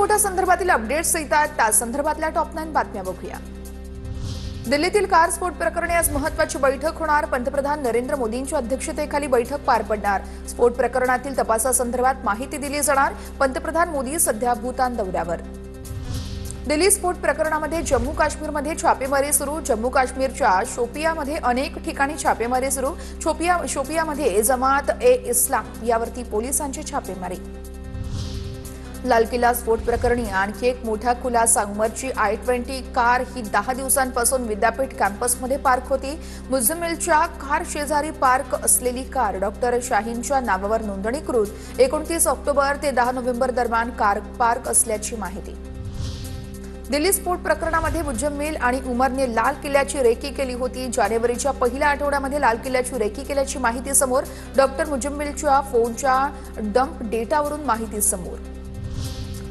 स्फोटासंदर्भातील updates येतात, त्या संदर्भातल्या टॉप 9 बातम्या बघूया। दिल्लीतील कार स्फोट प्रकरणी आज महत्त्वाची बैठक होणार। पंतप्रधान नरेंद्र मोदींच्या अध्यक्षतेखाली बैठक पार पडणार। स्फोट प्रकरणातील तपासासंदर्भात माहिती दिली जाणार। पंतप्रधान मोदी सध्या भूतान दौऱ्यावर। दिल्ली स्फोट प्रकरणामध्ये जम्मू काश्मीरमध्ये छापेमारी सुरू। जम्मू काश्मीरच्या शोपियामध्ये अनेक ठिकाणी छापेमारी सुरू। शोपियामध्ये जमात-ए-इस्लाम यावरती पोलिसांची छापेमारी। लाल किल्ला स्फोट प्रकरणी आणखी एक मोठा खुलासा। उमरची i20 कार ही 10 दिवसांपासून विद्यापीठ कॅम्पसमध्ये पार्क होती। मुझम्मिलच्या कार शेजारी पार्क असलेली कार डॉक्टर शाहीनच्या नावावर नोंदणीकृत। 29 ऑक्टोबर ते 10 नोव्हेंबर दरम्यान कार पार्क असल्याची माहिती। दिल्ली स्फोट प्रकरणामध्ये मुझम्मिल आणि उमरने लाल किल्ल्याची रेकी केली होती। जानेवारीच्या पहिल्या आठवड्यामध्ये लाल किल्ल्याची रेकी केल्याची माहिती समोर। डॉक्टर मुझम्मिलच्या फोनच्या डंप डेटावरून माहिती समोर।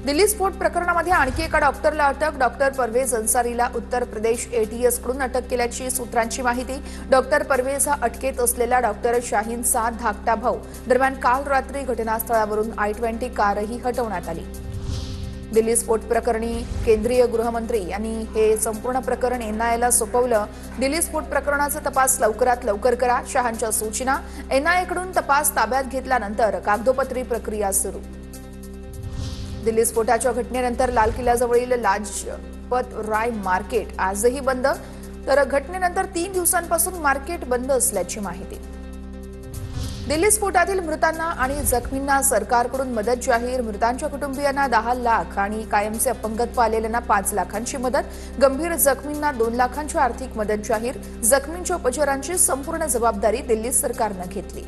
दिल्ली स्फोट प्रकरणामध्ये आणखी एका डॉक्टरला अटक। डॉक्टर परवेज अन्सारीला उत्तर प्रदेश ATS कडून अटक केल्याची सूत्रांची माहिती। डॉक्टर परवेज हा अटकेत असलेला डॉक्टर शाहीनचा धाकटा भाऊ। दरम्यान काल रात्री घटनास्थळावरून i20 कारही हटवण्यात आली। दिल्ली स्फोट प्रकरणी केंद्रीय गृहमंत्री यांनी हे संपूर्ण प्रकरण NIAला सोपवलं। दिल्ली स्फोट प्रकरणाचा तपास लवकरात लवकर करा, शहांच्या सूचना। NIA कडून तपास ताब्यात घेतल्यानंतर कागदोपत्री प्रक्रिया सुरू। दिल्ली स्फोटाच्या घटनेनंतर लाल किल्ल्याजवळील लाजपत राय मार्केट आजही बंद, तर घटनेनंतर 3 दिवसांपासून मार्केट बंद असल्याची माहिती। दिल्ली स्फोटातील मृतांना आणि जखमींना सरकारकडून मदत जाहीर। मृतांच्या कुटुंबियांना 10 लाख आणि कायमचे अपंगत्व आलेल्यांना 5 लाखांची मदत। गंभीर जखमींना 2 लाखांची आर्थिक मदत जाहीर। जखमींच्या उपचारांची संपूर्ण जबाबदारी दिल्ली सरकारने घेतली।